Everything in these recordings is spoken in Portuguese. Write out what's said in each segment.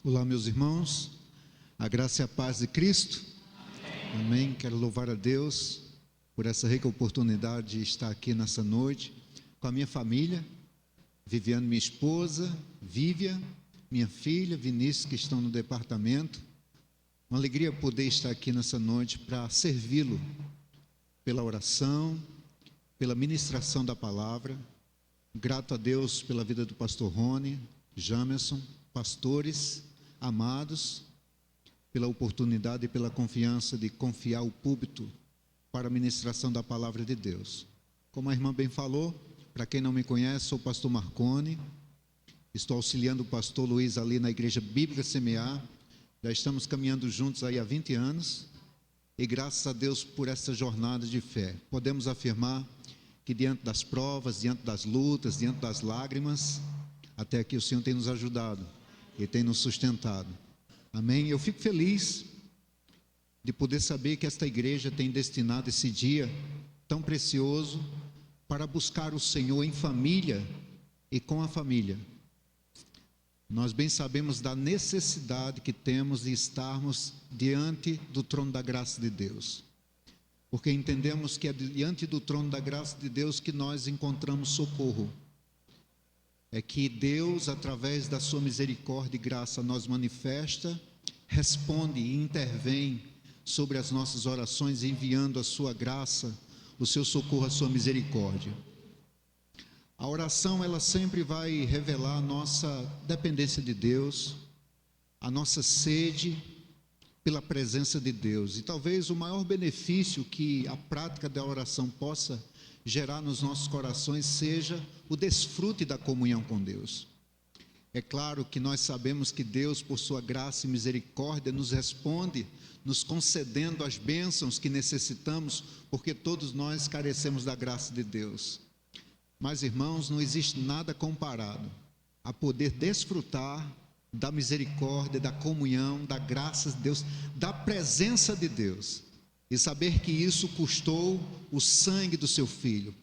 Olá, meus irmãos, a graça e a paz de Cristo. Amém. Quero louvar a Deus por essa rica oportunidade de estar aqui nessa noite com a minha família, Viviane, minha esposa, Vívia, minha filha, Vinícius, que estão no departamento. Uma alegria poder estar aqui nessa noite para servi-lo pela oração, pela ministração da palavra. Grato a Deus pela vida do pastor Rony, Jamerson, pastores amados, pela oportunidade e pela confiança de confiar o púlpito para a ministração da palavra de Deus. Como a irmã bem falou, para quem não me conhece, sou o pastor Marconi, estou auxiliando o pastor Luiz ali na Igreja Bíblica Semear, já estamos caminhando juntos aí há 20 anos, e graças a Deus por essa jornada de fé, podemos afirmar que diante das provas, diante das lutas, diante das lágrimas, até aqui o Senhor tem nos ajudado e tem nos sustentado. Amém? Eu fico feliz de poder saber que esta igreja tem destinado esse dia tão precioso para buscar o Senhor em família e com a família. Nós bem sabemos da necessidade que temos de estarmos diante do trono da graça de Deus, porque entendemos que é diante do trono da graça de Deus que nós encontramos socorro. É que Deus, através da sua misericórdia e graça, nos manifesta, responde e intervém sobre as nossas orações, enviando a sua graça, o seu socorro, a sua misericórdia. A oração, ela sempre vai revelar a nossa dependência de Deus, a nossa sede pela presença de Deus. E talvez o maior benefício que a prática da oração possa gerar nos nossos corações seja o desfrute da comunhão com Deus. É claro que nós sabemos que Deus, por sua graça e misericórdia, nos responde, nos concedendo as bênçãos que necessitamos, porque todos nós carecemos da graça de Deus. Mas, irmãos, não existe nada comparado a poder desfrutar da misericórdia, da comunhão, da graça de Deus, da presença de Deus, e saber que isso custou o sangue do seu Filho.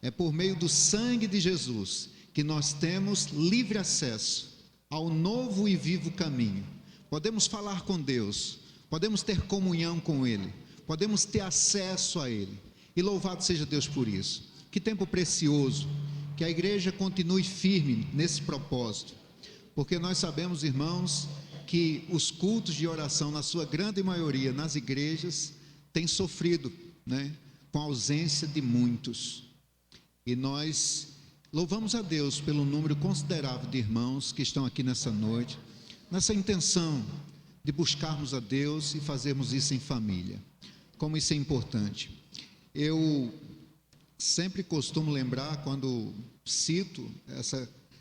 É por meio do sangue de Jesus que nós temos livre acesso ao novo e vivo caminho. Podemos falar com Deus, podemos ter comunhão com Ele, podemos ter acesso a Ele, e louvado seja Deus por isso. Que tempo precioso, que a igreja continue firme nesse propósito, porque nós sabemos, irmãos, que os cultos de oração, na sua grande maioria, nas igrejas, têm sofrido, com a ausência de muitos. E nós louvamos a Deus pelo número considerável de irmãos que estão aqui nessa noite, nessa intenção de buscarmos a Deus e fazermos isso em família. Como isso é importante. Eu sempre costumo lembrar, quando cito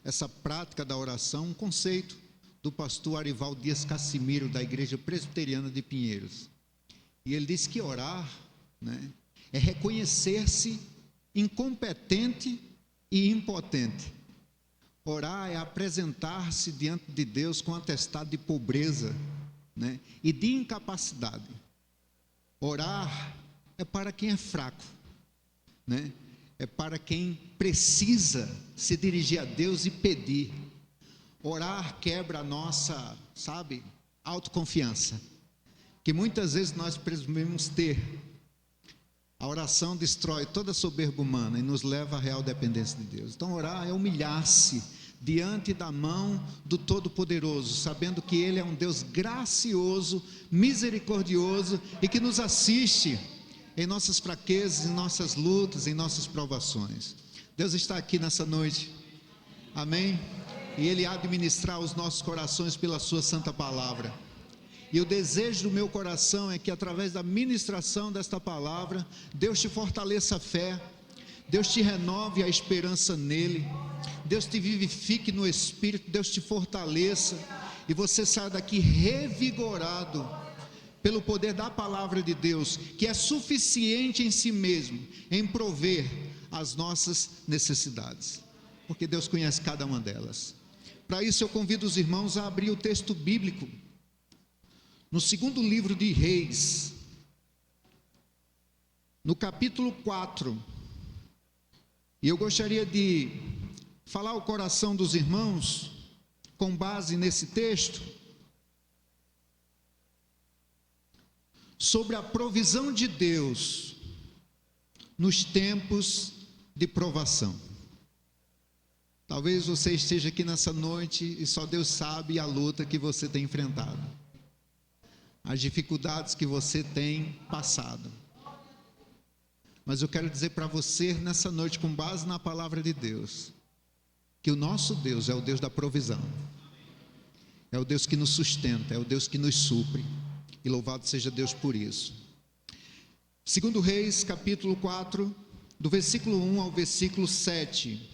essa prática da oração, um conceito do pastor Arivaldo Dias Cassimiro, da Igreja Presbiteriana de Pinheiros. E ele disse que orar, é reconhecer-se incompetente e impotente. Orar é apresentar-se diante de Deus com atestado de pobreza, e de incapacidade. Orar é para quem é fraco, é para quem precisa se dirigir a Deus e pedir. Orar quebra a nossa, autoconfiança, que muitas vezes nós presumimos ter. A oração destrói toda a soberba humana e nos leva à real dependência de Deus. Então orar é humilhar-se diante da mão do Todo-Poderoso, sabendo que Ele é um Deus gracioso, misericordioso e que nos assiste em nossas fraquezas, em nossas lutas, em nossas provações. Deus está aqui nessa noite, amém? E Ele há de ministrar os nossos corações pela sua santa palavra. E o desejo do meu coração é que, através da ministração desta palavra, Deus te fortaleça a fé, Deus te renove a esperança nele, Deus te vivifique no Espírito, Deus te fortaleça, e você saia daqui revigorado pelo poder da palavra de Deus, que é suficiente em si mesmo, em prover as nossas necessidades, porque Deus conhece cada uma delas. Para isso eu convido os irmãos a abrir o texto bíblico, no segundo livro de Reis, no capítulo 4, e eu gostaria de falar ao coração dos irmãos, com base nesse texto, sobre a provisão de Deus nos tempos de provação. Talvez você esteja aqui nessa noite e só Deus sabe a luta que você tem enfrentado, as dificuldades que você tem passado. Mas eu quero dizer para você nessa noite, com base na palavra de Deus, que o nosso Deus é o Deus da provisão, é o Deus que nos sustenta, é o Deus que nos supre, e louvado seja Deus por isso. 2 Reis, capítulo 4, do versículo 1 ao versículo 7.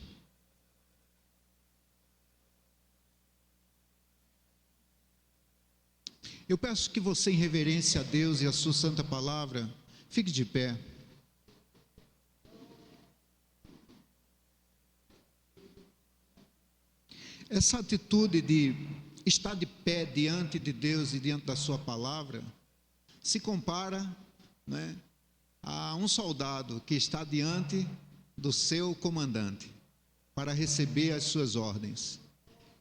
Eu peço que você, em reverência a Deus e a sua santa palavra, fique de pé. Essa atitude de estar de pé diante de Deus e diante da sua palavra se compara, a um soldado que está diante do seu comandante para receber as suas ordens.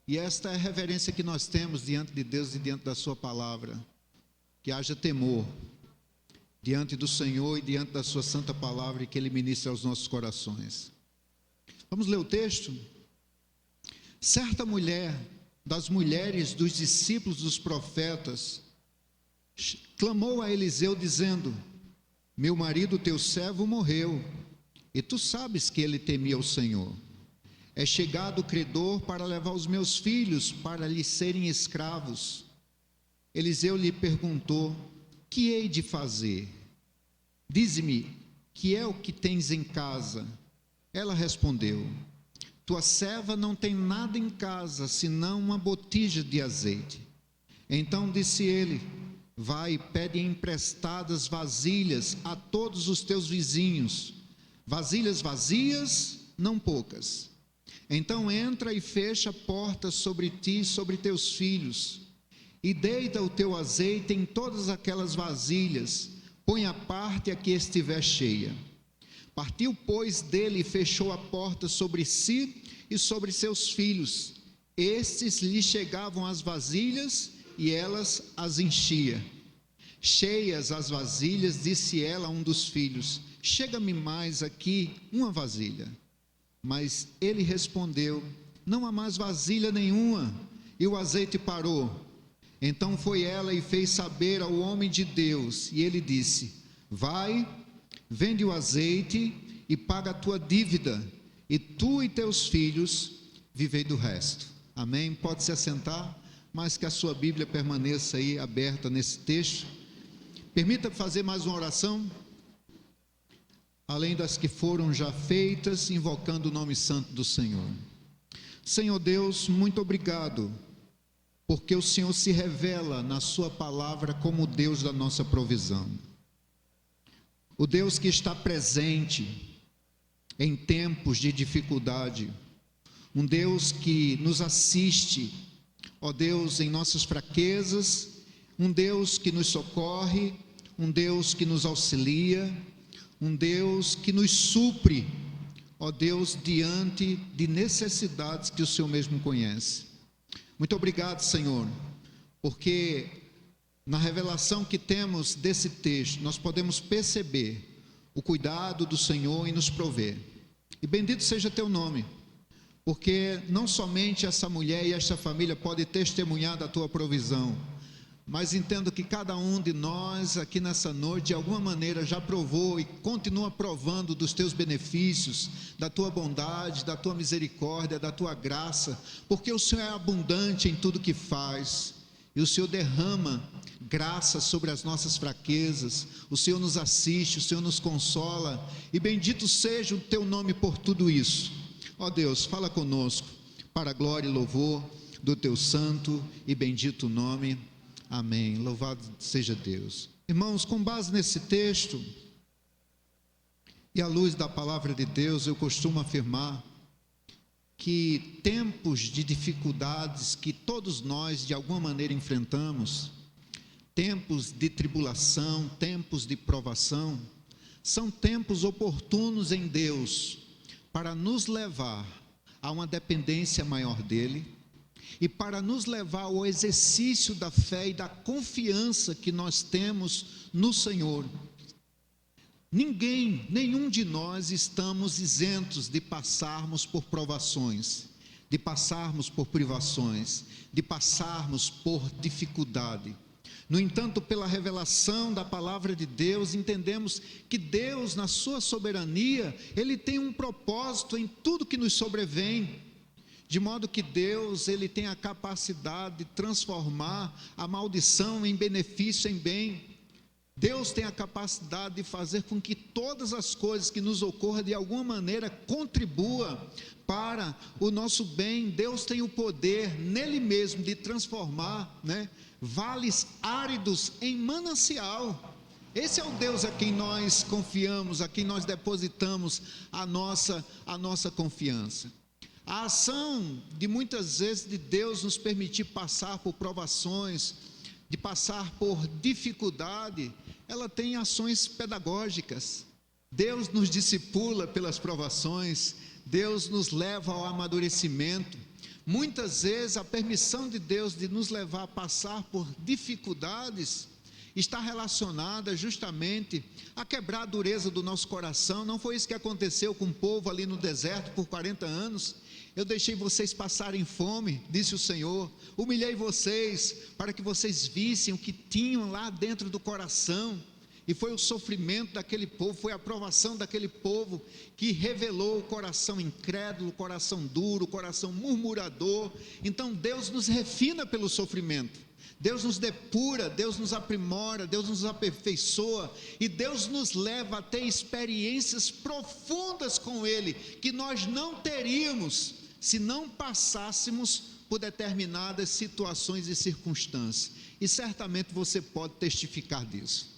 E esta é a reverência que nós temos diante de Deus e diante da sua palavra, que haja temor diante do Senhor e diante da sua santa palavra, e que Ele ministre aos nossos corações. Vamos ler o texto? Certa mulher, das mulheres dos discípulos dos profetas, clamou a Eliseu dizendo: meu marido, teu servo, morreu, e tu sabes que ele temia o Senhor. É chegado o credor para levar os meus filhos para lhe serem escravos. Eliseu lhe perguntou: que hei de fazer? Dize-me, que é o que tens em casa? Ela respondeu: tua serva não tem nada em casa, senão uma botija de azeite. Então disse ele: vai e pede emprestadas vasilhas a todos os teus vizinhos, vasilhas vazias, não poucas. Então entra e fecha a porta sobre ti e sobre teus filhos, e deita o teu azeite em todas aquelas vasilhas, põe à parte a que estiver cheia. Partiu, pois, dele e fechou a porta sobre si e sobre seus filhos. Estes lhe chegavam as vasilhas e elas as enchia. Cheias as vasilhas, disse ela a um dos filhos: chega-me mais aqui uma vasilha. Mas ele respondeu: não há mais vasilha nenhuma. E o azeite parou. Então foi ela e fez saber ao homem de Deus, e ele disse: vai, vende o azeite e paga a tua dívida, e tu e teus filhos vivei do resto. Amém? Pode se assentar, mas que a sua Bíblia permaneça aí aberta nesse texto. Permita fazer mais uma oração, além das que foram já feitas, invocando o nome santo do Senhor. Senhor Deus, muito obrigado, porque o Senhor se revela na sua palavra como o Deus da nossa provisão, o Deus que está presente em tempos de dificuldade, um Deus que nos assiste, ó Deus, em nossas fraquezas, um Deus que nos socorre, um Deus que nos auxilia, um Deus que nos supre, ó Deus, diante de necessidades que o Senhor mesmo conhece. Muito obrigado, Senhor, porque na revelação que temos desse texto, nós podemos perceber o cuidado do Senhor em nos prover. E bendito seja teu nome, porque não somente essa mulher e esta família podem testemunhar da tua provisão, mas entendo que cada um de nós aqui nessa noite, de alguma maneira, já provou e continua provando dos teus benefícios, da tua bondade, da tua misericórdia, da tua graça, porque o Senhor é abundante em tudo que faz, e o Senhor derrama graça sobre as nossas fraquezas, o Senhor nos assiste, o Senhor nos consola, e bendito seja o teu nome por tudo isso. Ó Deus, fala conosco, para a glória e louvor do teu santo e bendito nome. Amém. Louvado seja Deus. Irmãos, com base nesse texto e à luz da palavra de Deus, eu costumo afirmar que tempos de dificuldades que todos nós de alguma maneira enfrentamos, tempos de tribulação, tempos de provação, são tempos oportunos em Deus para nos levar a uma dependência maior dEle e para nos levar ao exercício da fé e da confiança que nós temos no Senhor. Nenhum de nós estamos isentos de passarmos por provações, de passarmos por privações, de passarmos por dificuldade. No entanto, pela revelação da palavra de Deus, entendemos que Deus, na sua soberania, Ele tem um propósito em tudo que nos sobrevém, de modo que Deus, Ele tem a capacidade de transformar a maldição em benefício, em bem. Deus tem a capacidade de fazer com que todas as coisas que nos ocorram, de alguma maneira, contribua para o nosso bem. Deus tem o poder, nele mesmo, de transformar, vales áridos em manancial. Esse é o Deus a quem nós confiamos, a quem nós depositamos a nossa confiança. A ação de muitas vezes de Deus nos permitir passar por provações, de passar por dificuldade, ela tem ações pedagógicas. Deus nos discipula pelas provações, Deus nos leva ao amadurecimento. Muitas vezes a permissão de Deus de nos levar a passar por dificuldades está relacionada justamente a quebrar a dureza do nosso coração. Não foi isso que aconteceu com o povo ali no deserto por 40 anos. Eu deixei vocês passarem fome, disse o Senhor, humilhei vocês para que vocês vissem o que tinham lá dentro do coração. E foi o sofrimento daquele povo, foi a provação daquele povo que revelou o coração incrédulo, o coração duro, o coração murmurador. Então Deus nos refina pelo sofrimento, Deus nos depura, Deus nos aprimora, Deus nos aperfeiçoa, e Deus nos leva a ter experiências profundas com Ele, que nós não teríamos se não passássemos por determinadas situações e circunstâncias. E certamente você pode testificar disso.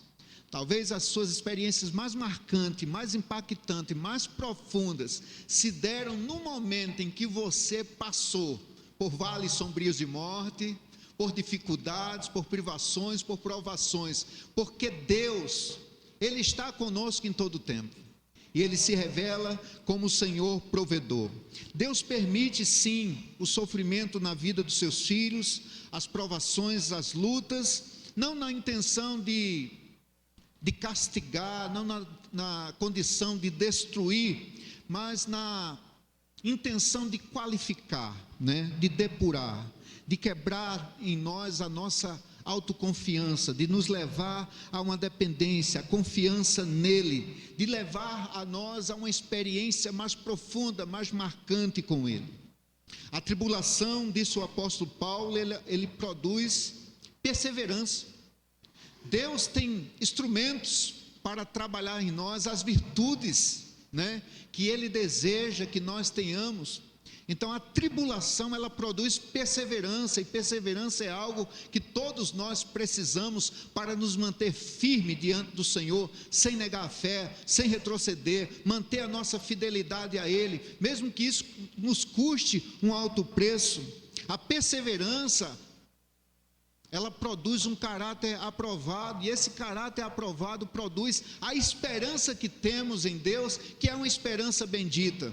Talvez as suas experiências mais marcantes, mais impactantes, mais profundas se deram no momento em que você passou por vales sombrios de morte, por dificuldades, por privações, por provações, porque Deus, Ele está conosco em todo o tempo, e Ele se revela como o Senhor provedor. Deus permite sim o sofrimento na vida dos seus filhos, as provações, as lutas, não na intenção de castigar, não na condição de destruir, mas na intenção de qualificar, de depurar, de quebrar em nós a nossa autoconfiança, de nos levar a uma dependência, a confiança nele, de levar a nós a uma experiência mais profunda, mais marcante com ele. A tribulação, disse o apóstolo Paulo, ele produz perseverança. Deus tem instrumentos para trabalhar em nós as virtudes, que Ele deseja que nós tenhamos. Então a tribulação, ela produz perseverança, e perseverança é algo que todos nós precisamos para nos manter firme diante do Senhor, sem negar a fé, sem retroceder, manter a nossa fidelidade a Ele, mesmo que isso nos custe um alto preço. A perseverança, ela produz um caráter aprovado, e esse caráter aprovado produz a esperança que temos em Deus, que é uma esperança bendita.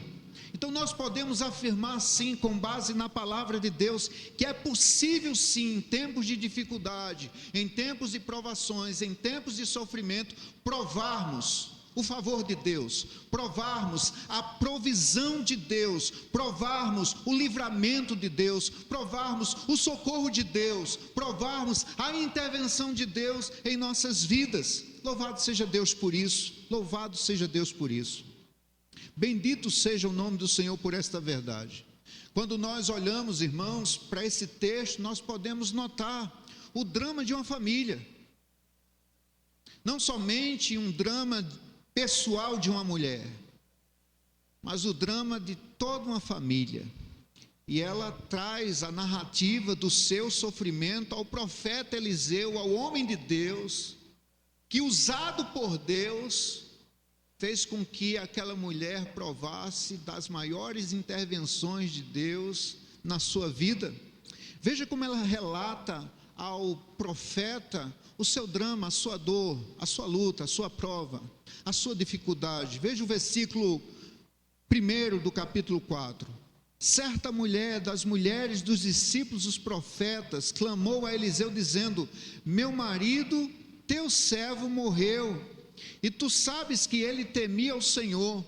Então nós podemos afirmar sim, com base na palavra de Deus, que é possível sim, em tempos de dificuldade, em tempos de provações, em tempos de sofrimento, provarmos o favor de Deus, provarmos a provisão de Deus, provarmos o livramento de Deus, provarmos o socorro de Deus, provarmos a intervenção de Deus em nossas vidas. Louvado seja Deus por isso, louvado seja Deus por isso. Bendito seja o nome do Senhor por esta verdade. Quando nós olhamos, irmãos, para esse texto, nós podemos notar o drama de uma família. Não somente um drama pessoal de uma mulher, mas o drama de toda uma família. E ela traz a narrativa do seu sofrimento ao profeta Eliseu, ao homem de Deus, que usado por Deus, fez com que aquela mulher provasse das maiores intervenções de Deus na sua vida. Veja como ela relata ao profeta o seu drama, a sua dor, a sua luta, a sua prova, a sua dificuldade. Veja o versículo 1 do capítulo 4. certa mulher das mulheres dos discípulos dos profetas clamou a Eliseu dizendo: meu marido, teu servo, morreu, e tu sabes que ele temia o Senhor.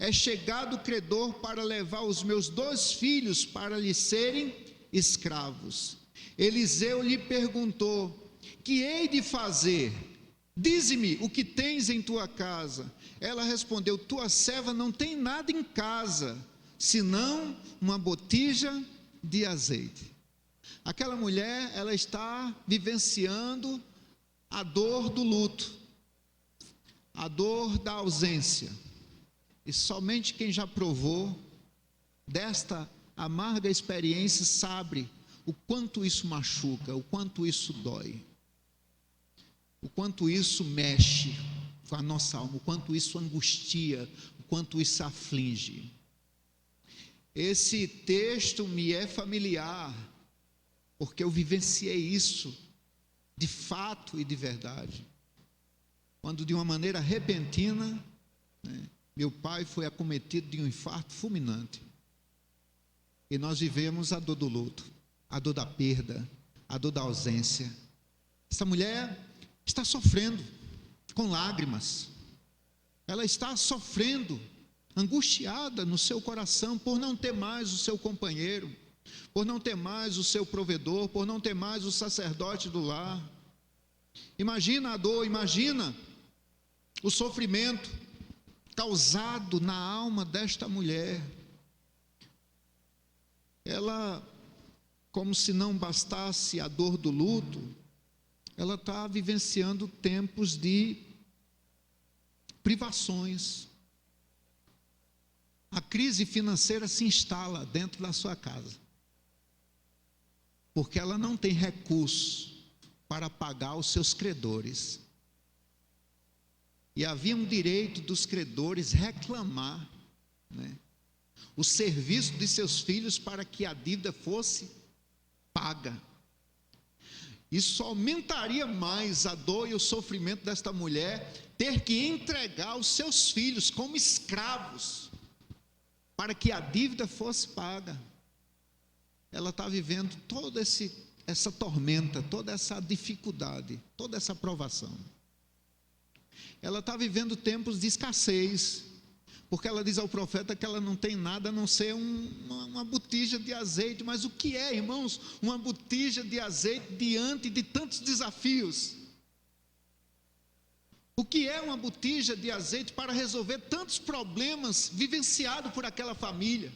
É chegado o credor para levar os meus 2 filhos para lhe serem escravos. Eliseu lhe perguntou: que hei de fazer? Dize-me o que tens em tua casa. Ela respondeu: tua serva não tem nada em casa, senão uma botija de azeite. Aquela mulher, ela está vivenciando a dor do luto, a dor da ausência. E somente quem já provou desta amarga experiência sabe o quanto isso machuca, o quanto isso dói, o quanto isso mexe com a nossa alma, o quanto isso angustia, o quanto isso aflige. Esse texto me é familiar, porque eu vivenciei isso de fato e de verdade. Quando de uma maneira repentina, meu pai foi acometido de um infarto fulminante. E nós vivemos a dor do luto, a dor da perda, a dor da ausência. Essa mulher está sofrendo com lágrimas. Ela está sofrendo, angustiada no seu coração por não ter mais o seu companheiro, por não ter mais o seu provedor, por não ter mais o sacerdote do lar. Imagina a dor, imagina o sofrimento causado na alma desta mulher. Ela, como se não bastasse a dor do luto, ela está vivenciando tempos de privações. A crise financeira se instala dentro da sua casa, porque ela não tem recurso para pagar os seus credores. E havia um direito dos credores reclamar, o serviço de seus filhos para que a dívida fosse paga. Isso aumentaria mais a dor e o sofrimento desta mulher, ter que entregar os seus filhos como escravos para que a dívida fosse paga. Ela está vivendo toda essa tormenta, toda essa dificuldade, toda essa provação. Ela está vivendo tempos de escassez, porque ela diz ao profeta que ela não tem nada a não ser uma botija de azeite. Mas o que é, irmãos, uma botija de azeite diante de tantos desafios? O que é uma botija de azeite para resolver tantos problemas vivenciados por aquela família?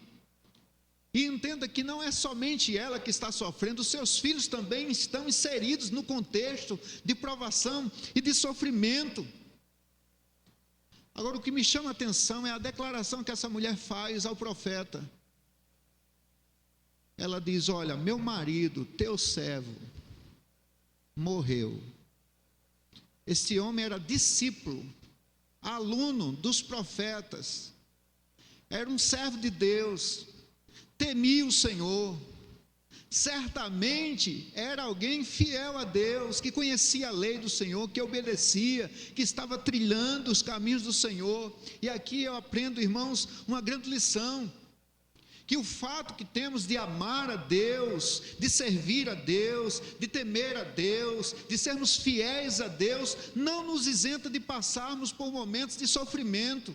E entenda que não é somente ela que está sofrendo, os seus filhos também estão inseridos no contexto de provação e de sofrimento. Agora, o que me chama a atenção é a declaração que essa mulher faz ao profeta. Ela diz: olha, meu marido, teu servo, morreu. Este homem era discípulo, aluno dos profetas, era um servo de Deus, temia o Senhor, certamente era alguém fiel a Deus, que conhecia a lei do Senhor, que obedecia, que estava trilhando os caminhos do Senhor. E aqui eu aprendo, irmãos, uma grande lição, que o fato que temos de amar a Deus, de servir a Deus, de temer a Deus, de sermos fiéis a Deus, não nos isenta de passarmos por momentos de sofrimento.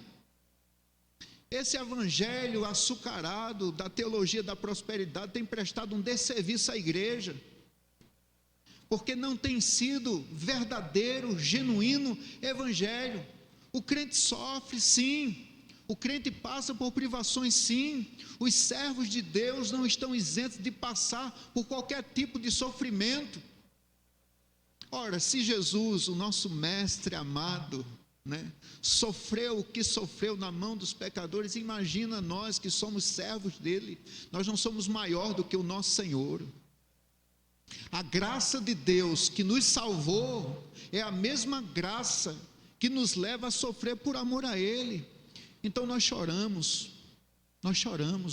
Esse evangelho açucarado da teologia da prosperidade tem prestado um desserviço à igreja, porque não tem sido verdadeiro, genuíno evangelho. O crente sofre, sim, o crente passa por privações, sim. Os servos de Deus não estão isentos de passar por qualquer tipo de sofrimento. Ora, se Jesus, o nosso mestre amado, sofreu o que sofreu na mão dos pecadores, imagina nós que somos servos dele. Nós não somos maior do que o nosso Senhor. A graça de Deus que nos salvou é a mesma graça que nos leva a sofrer por amor a ele. Então nós choramos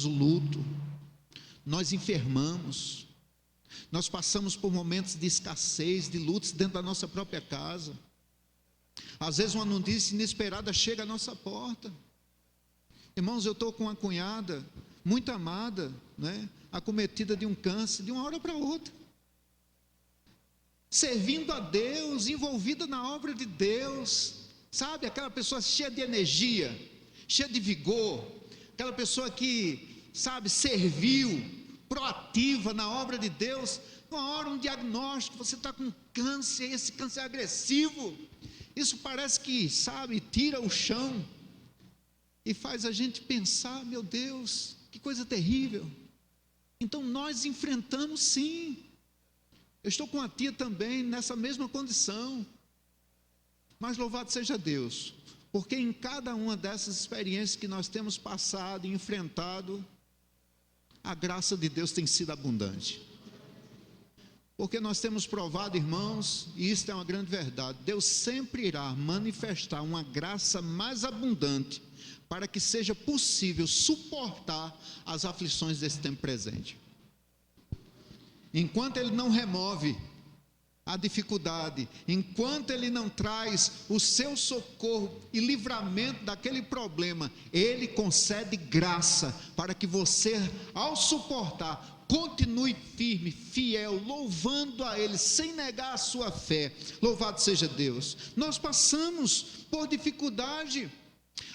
o luto, nós enfermamos, nós passamos por momentos de escassez, de lutos dentro da nossa própria casa. Às vezes uma notícia inesperada chega à nossa porta. Irmãos, eu estou com uma cunhada muito amada, né, acometida de um câncer, de uma hora para outra, servindo a Deus, envolvida na obra de Deus, sabe, aquela pessoa cheia de energia, cheia de vigor, aquela pessoa que, sabe, serviu, proativa na obra de Deus. Uma hora, um diagnóstico, você está com câncer, esse câncer é agressivo, isso parece que, sabe, tira o chão, e faz a gente pensar, meu Deus, que coisa terrível. Então nós enfrentamos sim. Eu estou com a tia também nessa mesma condição, mas louvado seja Deus, porque em cada uma dessas experiências que nós temos passado e enfrentado, a graça de Deus tem sido abundante, porque nós temos provado, irmãos, e isso é uma grande verdade, Deus sempre irá manifestar uma graça mais abundante, para que seja possível suportar as aflições desse tempo presente. Enquanto Ele não remove a dificuldade, enquanto Ele não traz o seu socorro e livramento daquele problema, Ele concede graça para que você, ao suportar, continue firme, fiel, louvando a Ele, sem negar a sua fé. Louvado seja Deus. Nós passamos por dificuldade.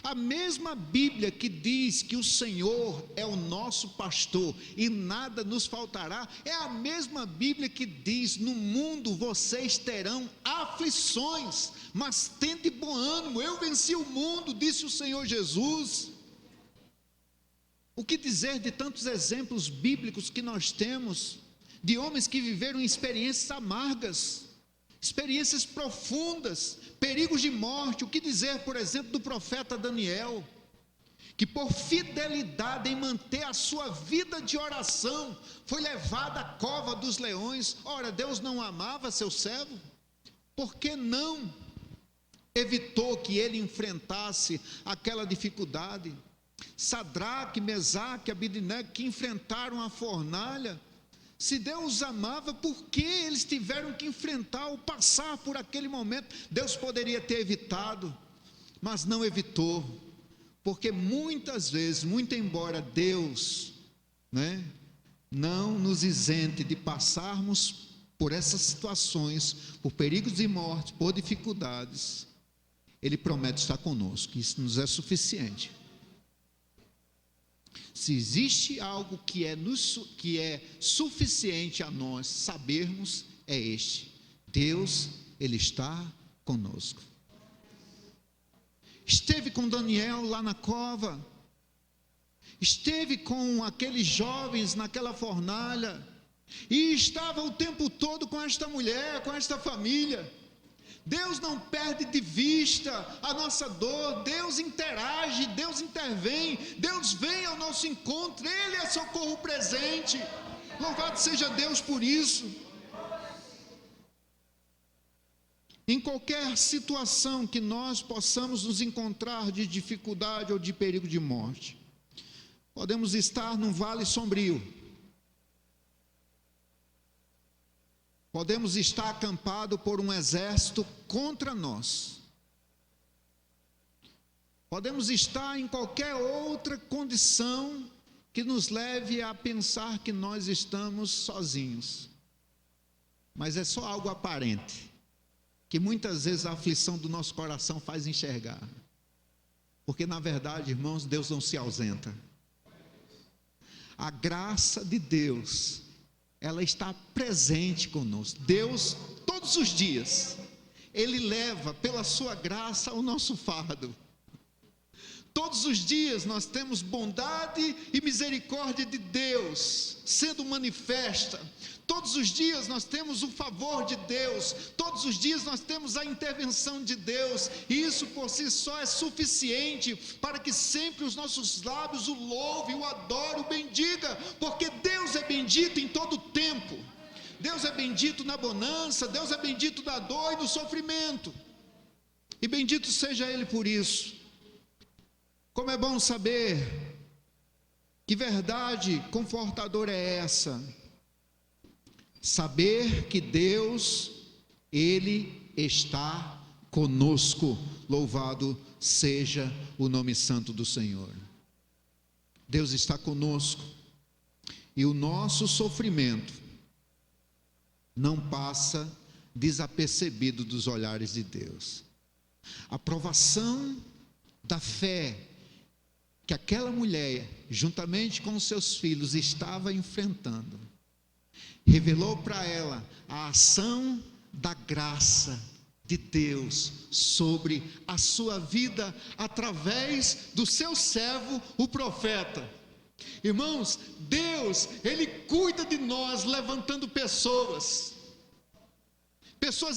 A mesma Bíblia que diz que o Senhor é o nosso pastor e nada nos faltará, é a mesma Bíblia que diz: no mundo vocês terão aflições, mas tende bom ânimo, eu venci o mundo, disse o Senhor Jesus. O que dizer de tantos exemplos bíblicos que nós temos, de homens que viveram experiências amargas, experiências profundas, perigos de morte. O que dizer, por exemplo, do profeta Daniel, que por fidelidade em manter a sua vida de oração, foi levado à cova dos leões. Ora, Deus não amava seu servo? Por que não evitou que ele enfrentasse aquela dificuldade? Sadraque, Mesaque, Abidnego, que enfrentaram a fornalha, se Deus os amava, por que eles tiveram que enfrentar ou passar por aquele momento? Deus poderia ter evitado, mas não evitou, porque muitas vezes, muito embora Deus, não nos isente de passarmos por essas situações, por perigos de morte, por dificuldades, Ele promete estar conosco, isso nos é suficiente. Se existe algo que é suficiente a nós sabermos, é este: Deus, Ele está conosco. Esteve com Daniel lá na cova, esteve com aqueles jovens naquela fornalha, e estava o tempo todo com esta mulher, com esta família. Deus não perde de vista a nossa dor, Deus interage, Deus intervém, Deus vem ao nosso encontro, Ele é socorro presente. Louvado seja Deus por isso. Em qualquer situação que nós possamos nos encontrar de dificuldade ou de perigo de morte, podemos estar num vale sombrio, podemos estar acampado por um exército contra nós, podemos estar em qualquer outra condição que nos leve a pensar que nós estamos sozinhos, mas é só algo aparente, que muitas vezes a aflição do nosso coração faz enxergar, porque na verdade, irmãos, Deus não se ausenta. A graça de Deus, ela está presente conosco. Deus, todos os dias, Ele leva pela sua graça o nosso fardo. Todos os dias nós temos bondade e misericórdia de Deus sendo manifesta. Todos os dias nós temos o favor de Deus. Todos os dias nós temos a intervenção de Deus. E isso por si só é suficiente para que sempre os nossos lábios o louvem, o adorem, o bendiga. Porque Deus é bendito em todo o tempo. Deus é bendito na bonança. Deus é bendito na dor e no sofrimento. E bendito seja Ele por isso. Como é bom saber que verdade confortadora é essa. Saber que Deus, Ele está conosco. Louvado seja o nome santo do Senhor. Deus está conosco, e o nosso sofrimento não passa desapercebido dos olhares de Deus. A provação da fé que aquela mulher, juntamente com os seus filhos, estava enfrentando, revelou para ela a ação da graça de Deus sobre a sua vida, através do seu servo, o profeta. Irmãos, Deus, Ele cuida de nós, levantando pessoas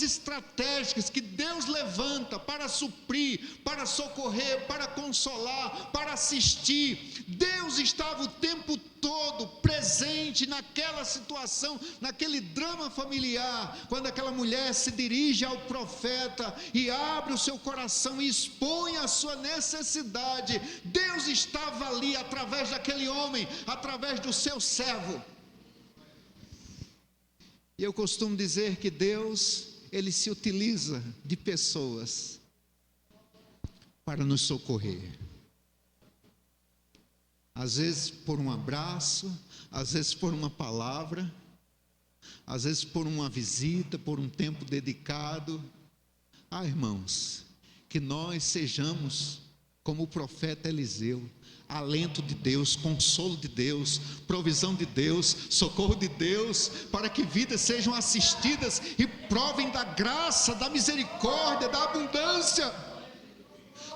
estratégicas, que Deus levanta para suprir, para socorrer, para consolar, para assistir. Deus estava o tempo todo presente naquela situação, naquele drama familiar, quando aquela mulher se dirige ao profeta e abre o seu coração e expõe a sua necessidade. Deus estava ali através daquele homem, através do seu servo. E eu costumo dizer que Deus, Ele se utiliza de pessoas para nos socorrer. Às vezes por um abraço, às vezes por uma palavra, às vezes por uma visita, por um tempo dedicado. Irmãos, que nós sejamos como o profeta Eliseu, alento de Deus, consolo de Deus, provisão de Deus, socorro de Deus, para que vidas sejam assistidas e provem da graça, da misericórdia, da abundância.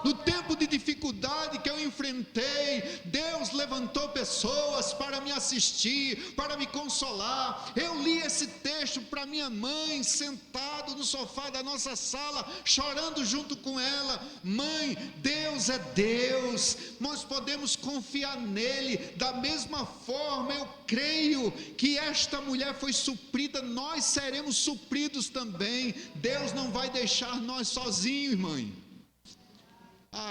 No tempo de dificuldade que eu enfrentei, Deus levantou pessoas para me assistir, para me consolar. Eu li esse texto para minha mãe, sentado no sofá da nossa sala, chorando junto com ela. Mãe, Deus é Deus, nós podemos confiar nele. Da mesma forma, eu creio que esta mulher foi suprida, nós seremos supridos também. Deus não vai deixar nós sozinhos, mãe.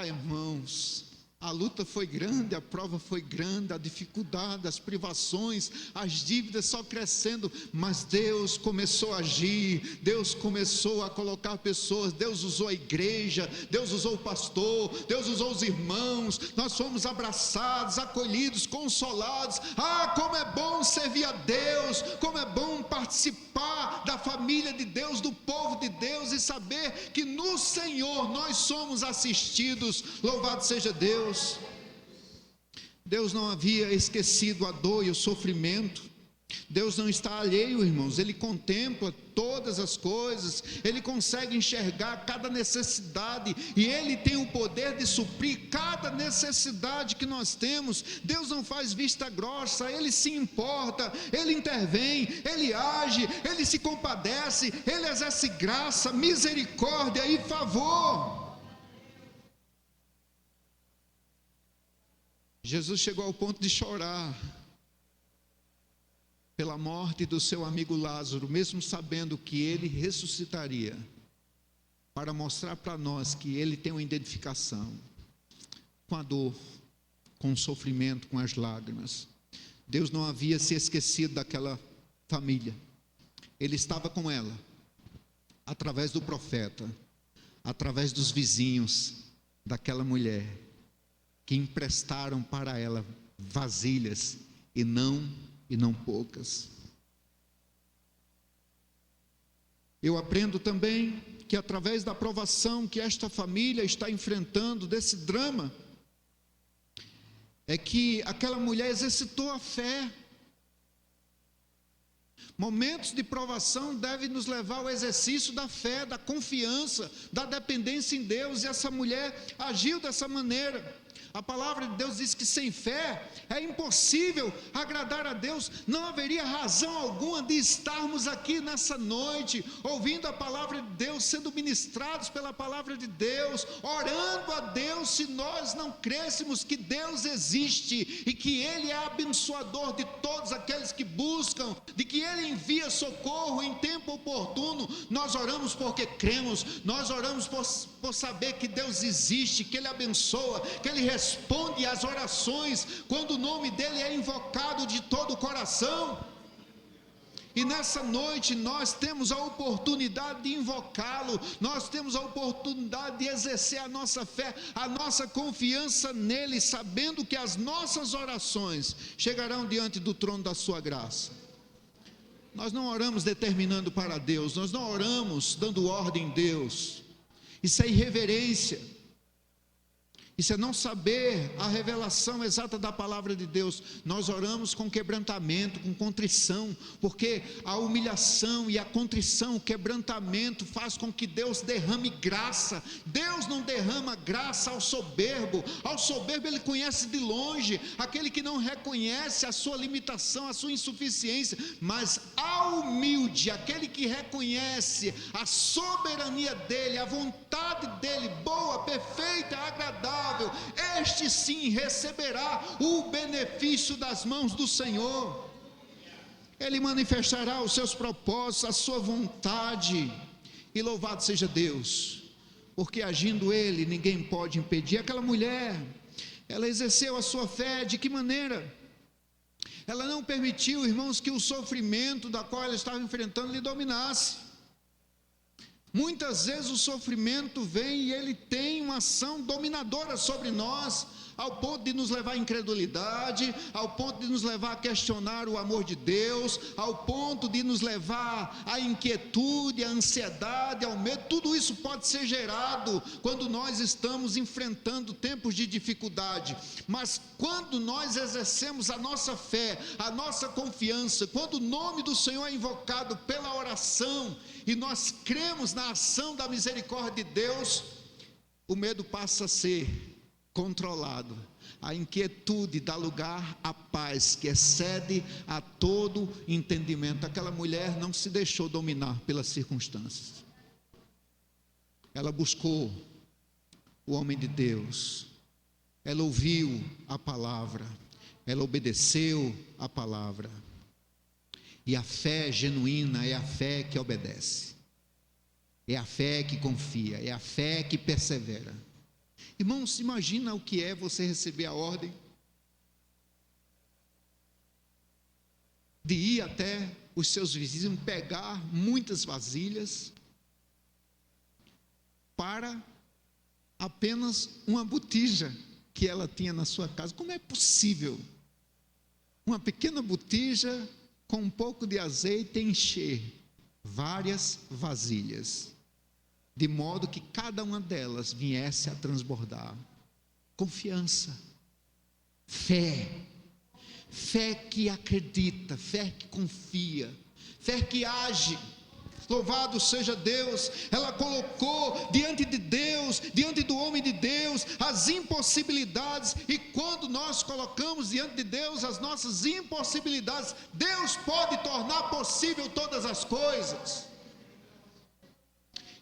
Irmãos, a luta foi grande, a prova foi grande, a dificuldade, as privações, as dívidas só crescendo, mas Deus começou a agir, Deus começou a colocar pessoas, Deus usou a igreja, Deus usou o pastor, Deus usou os irmãos, nós fomos abraçados, acolhidos, consolados. Como é bom servir a Deus, como é bom participar da família de Deus, do povo de Deus, e saber que no Senhor nós somos assistidos. Louvado seja Deus. Deus não havia esquecido a dor e o sofrimento. Deus não está alheio, irmãos. Ele contempla todas as coisas, Ele consegue enxergar cada necessidade, e Ele tem o poder de suprir cada necessidade que nós temos. Deus não faz vista grossa, Ele se importa, Ele intervém, Ele age, Ele se compadece, Ele exerce graça, misericórdia e favor. Jesus chegou ao ponto de chorar pela morte do seu amigo Lázaro, mesmo sabendo que ele ressuscitaria, para mostrar para nós que ele tem uma identificação com a dor, com o sofrimento, com as lágrimas. Deus não havia se esquecido daquela família. Ele estava com ela, através do profeta, através dos vizinhos daquela mulher, que emprestaram para ela vasilhas, e não poucas. Eu aprendo também que através da provação que esta família está enfrentando, desse drama, é que aquela mulher exercitou a fé. Momentos de provação devem nos levar ao exercício da fé, da confiança, da dependência em Deus, e essa mulher agiu dessa maneira. A palavra de Deus diz que sem fé é impossível agradar a Deus. Não haveria razão alguma de estarmos aqui nessa noite, ouvindo a palavra de Deus, sendo ministrados pela palavra de Deus, orando a Deus, se nós não crêssemos que Deus existe e que Ele é abençoador de todos aqueles que buscam, de que Ele envia socorro em tempo oportuno. Nós oramos porque cremos, nós oramos por saber que Deus existe, que Ele abençoa, que Ele responde às orações quando o nome dEle é invocado de todo o coração. E nessa noite nós temos a oportunidade de invocá-lo, nós temos a oportunidade de exercer a nossa fé, a nossa confiança nele, sabendo que as nossas orações chegarão diante do trono da sua graça. Nós não oramos determinando para Deus, nós não oramos dando ordem a Deus. Isso é irreverência. Isso é não saber a revelação exata da palavra de Deus. Nós oramos com quebrantamento, com contrição, porque a humilhação e a contrição, o quebrantamento faz com que Deus derrame graça. Deus não derrama graça ao soberbo ele conhece de longe, aquele que não reconhece a sua limitação, a sua insuficiência, mas ao humilde, aquele que reconhece a soberania dele, a vontade dele, boa, perfeita, agradável, este sim receberá o benefício das mãos do Senhor. Ele manifestará os seus propósitos, a sua vontade, e louvado seja Deus, porque agindo ele, ninguém pode impedir. Aquela mulher, ela exerceu a sua fé, de que maneira? Ela não permitiu, irmãos, que o sofrimento da qual ela estava enfrentando lhe dominasse. Muitas vezes o sofrimento vem e ele tem uma ação dominadora sobre nós, ao ponto de nos levar à incredulidade, ao ponto de nos levar a questionar o amor de Deus, ao ponto de nos levar à inquietude, à ansiedade, ao medo. Tudo isso pode ser gerado quando nós estamos enfrentando tempos de dificuldade, mas quando nós exercemos a nossa fé, a nossa confiança, quando o nome do Senhor é invocado pela oração, e nós cremos na ação da misericórdia de Deus, o medo passa a ser controlado, a inquietude dá lugar à paz que excede a todo entendimento. Aquela mulher não se deixou dominar pelas circunstâncias, ela buscou o homem de Deus, ela ouviu a palavra, ela obedeceu a palavra, e a fé genuína é a fé que obedece, é a fé que confia, é a fé que persevera. Irmãos, imagina o que é você receber a ordem de ir até os seus vizinhos, pegar muitas vasilhas para apenas uma botija que ela tinha na sua casa. Como é possível uma pequena botija com um pouco de azeite encher várias vasilhas, de modo que cada uma delas viesse a transbordar? Confiança, fé que acredita, fé que confia, fé que age. Louvado seja Deus. Ela colocou diante de Deus, diante do homem de Deus, as impossibilidades, e quando nós colocamos diante de Deus as nossas impossibilidades, Deus pode tornar possível todas as coisas.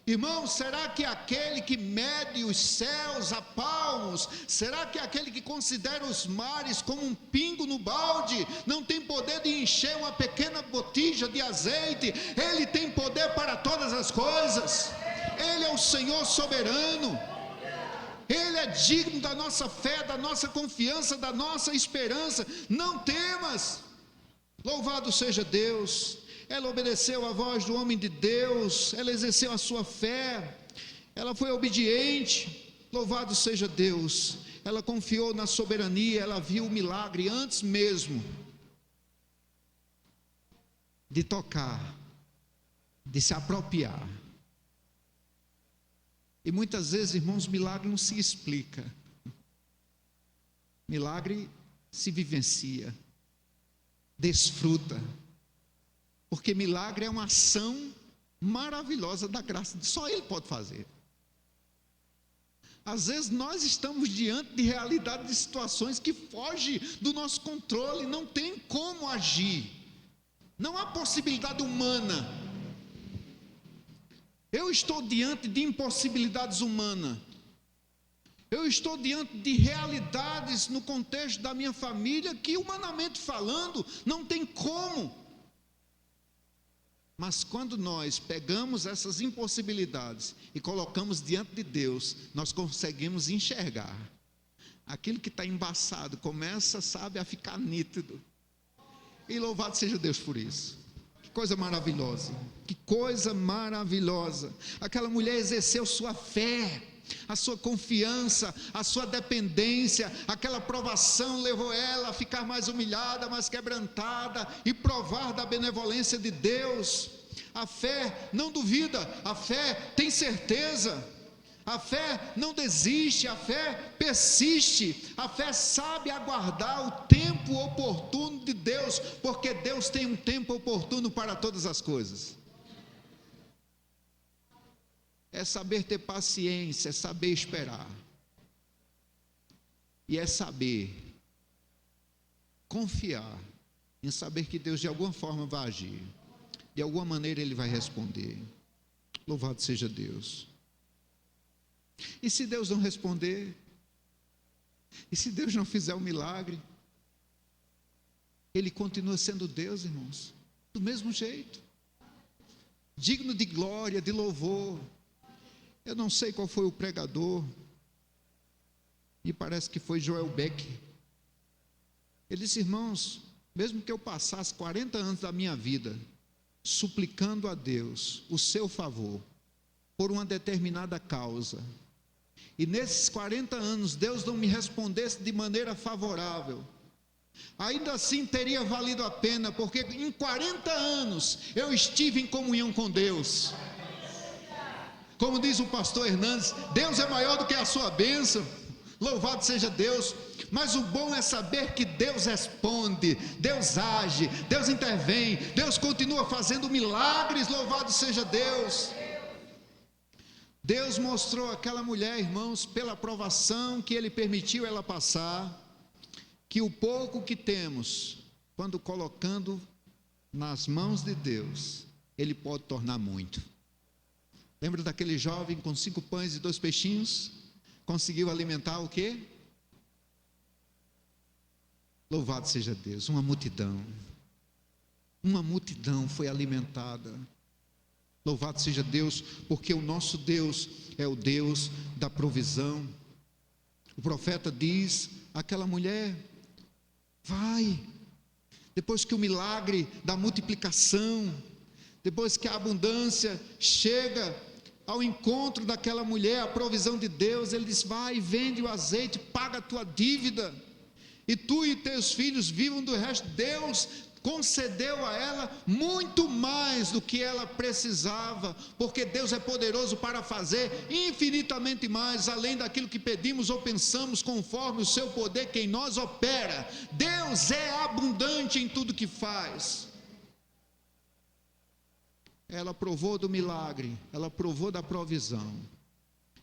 Irmãos, será que aquele que mede os céus a palmos, será que aquele que considera os mares como um pingo no balde, não tem poder de encher uma pequena botija de azeite? Ele tem poder para todas as coisas. Ele é o Senhor soberano. Ele é digno da nossa fé, da nossa confiança, da nossa esperança. Não temas. Louvado seja Deus. Ela obedeceu à voz do homem de Deus, ela exerceu a sua fé, ela foi obediente. Louvado seja Deus. Ela confiou na soberania, ela viu o milagre antes mesmo de tocar, de se apropriar. E muitas vezes, irmãos, milagre não se explica, milagre se vivencia, desfruta. Porque milagre é uma ação maravilhosa da graça, só Ele pode fazer. Às vezes nós estamos diante de realidades, de situações que fogem do nosso controle, não tem como agir, não há possibilidade humana. Eu estou diante de impossibilidades humanas, eu estou diante de realidades no contexto da minha família que, humanamente falando, não tem como. Mas quando nós pegamos essas impossibilidades e colocamos diante de Deus, nós conseguimos enxergar. Aquilo que está embaçado começa, sabe, a ficar nítido. E louvado seja Deus por isso. coisa maravilhosa, que coisa maravilhosa. Aquela mulher exerceu sua fé, a sua confiança, a sua dependência. Aquela provação levou ela a ficar mais humilhada, mais quebrantada e provar da benevolência de Deus. A fé não duvida, a fé tem certeza, a fé não desiste, a fé persiste, a fé sabe aguardar o tempo oportuno de Deus, porque Deus tem um tempo oportuno para todas as coisas. É saber ter paciência, é saber esperar, e é saber confiar em saber que Deus de alguma forma vai agir, de alguma maneira Ele vai responder. Louvado seja Deus. E se Deus não responder? E se Deus não fizer o milagre? Ele continua sendo Deus, irmãos, do mesmo jeito, digno de glória, de louvor. Eu não sei qual foi o pregador, me parece que foi Joel Beck. Ele disse: irmãos, mesmo que eu passasse 40 anos da minha vida suplicando a Deus o seu favor por uma determinada causa, e nesses 40 anos Deus não me respondesse de maneira favorável, ainda assim teria valido a pena, porque em 40 anos eu estive em comunhão com Deus. Como diz o pastor Hernandes, Deus é maior do que a sua bênção. Louvado seja Deus. Mas o bom é saber que Deus responde, Deus age, Deus intervém, Deus continua fazendo milagres. Louvado seja Deus. Deus mostrou àquela mulher, irmãos, pela provação que Ele permitiu ela passar, que o pouco que temos, quando colocando nas mãos de Deus, Ele pode tornar muito. Lembra daquele jovem com 5 pães e 2 peixinhos? Conseguiu alimentar o quê? Louvado seja Deus, uma multidão foi alimentada. Louvado seja Deus, porque o nosso Deus é o Deus da provisão. O profeta diz àquela mulher: vai, depois que o milagre da multiplicação, depois que a abundância chega ao encontro daquela mulher, a provisão de Deus, ele diz: vai, vende o azeite, paga a tua dívida, e tu e teus filhos vivam do resto. Deus concedeu a ela muito mais do que ela precisava, porque Deus é poderoso para fazer infinitamente mais, além daquilo que pedimos ou pensamos, conforme o seu poder que em nós opera. Deus é abundante em tudo que faz. Ela provou do milagre, ela provou da provisão,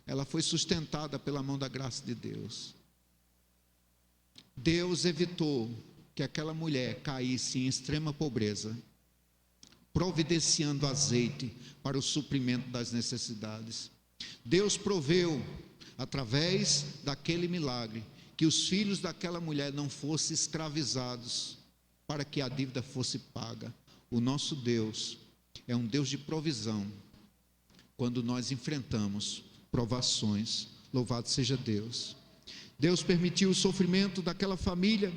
ela foi sustentada pela mão da graça de Deus. Deus evitou que aquela mulher caísse em extrema pobreza, providenciando azeite para o suprimento das necessidades. Deus proveu, através daquele milagre, que os filhos daquela mulher não fossem escravizados, para que a dívida fosse paga. O nosso Deus é um Deus de provisão quando nós enfrentamos provações. Louvado seja Deus. Deus permitiu o sofrimento daquela família,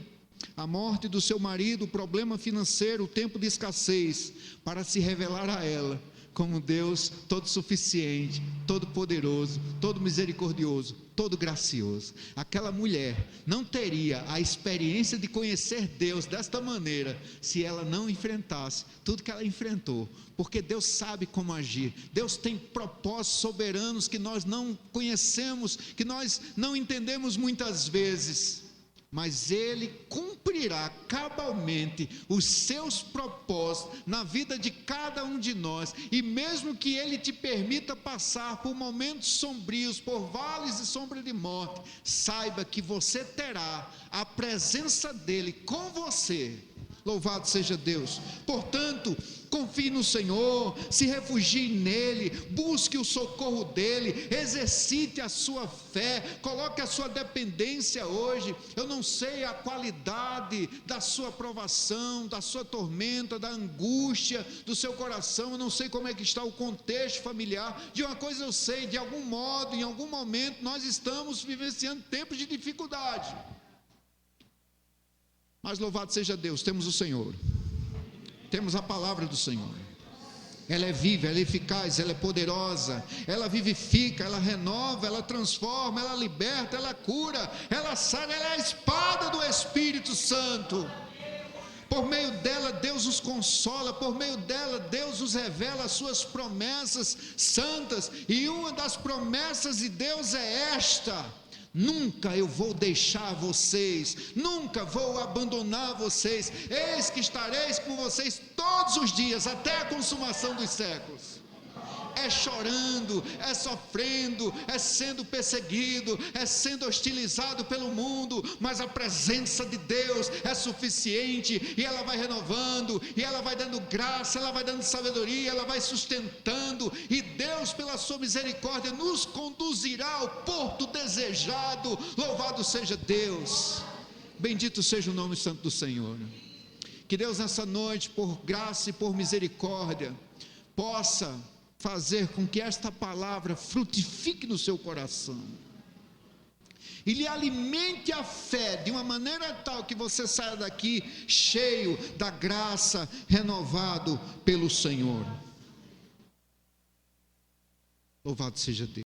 a morte do seu marido, o problema financeiro, o tempo de escassez, para se revelar a ela como Deus todo suficiente, todo poderoso, todo misericordioso, todo gracioso. Aquela mulher não teria a experiência de conhecer Deus desta maneira se ela não enfrentasse tudo que ela enfrentou, porque Deus sabe como agir. Deus tem propósitos soberanos que nós não conhecemos, que nós não entendemos muitas vezes, mas Ele cumprirá cabalmente os seus propósitos na vida de cada um de nós. E mesmo que Ele te permita passar por momentos sombrios, por vales de sombra de morte, saiba que você terá a presença dEle com você. Louvado seja Deus. Portanto, confie no Senhor, se refugie nele, busque o socorro dele, exercite a sua fé, coloque a sua dependência hoje. Eu não sei a qualidade da sua provação, da sua tormenta, da angústia do seu coração. Eu não sei como é que está o contexto familiar. De uma coisa eu sei: de algum modo, em algum momento, nós estamos vivenciando tempos de dificuldade. Mas louvado seja Deus, temos o Senhor, temos a palavra do Senhor. Ela é viva, ela é eficaz, ela é poderosa, ela vivifica, ela renova, ela transforma, ela liberta, ela cura, ela sara, ela é a espada do Espírito Santo. Por meio dela Deus os consola, por meio dela Deus os revela as suas promessas santas, e uma das promessas de Deus é esta: nunca eu vou deixar vocês, nunca vou abandonar vocês, eis que estareis com vocês todos os dias, até a consumação dos séculos. É chorando, é sofrendo, é sendo perseguido, é sendo hostilizado pelo mundo, mas a presença de Deus é suficiente, e ela vai renovando, e ela vai dando graça, ela vai dando sabedoria, ela vai sustentando, e Deus, pela sua misericórdia, nos conduzirá ao porto desejado. Louvado seja Deus, bendito seja o nome santo do Senhor. Que Deus nessa noite, por graça e por misericórdia, possa fazer com que esta palavra frutifique no seu coração e lhe alimente a fé de uma maneira tal que você saia daqui cheio da graça, renovado pelo Senhor. Louvado seja Deus.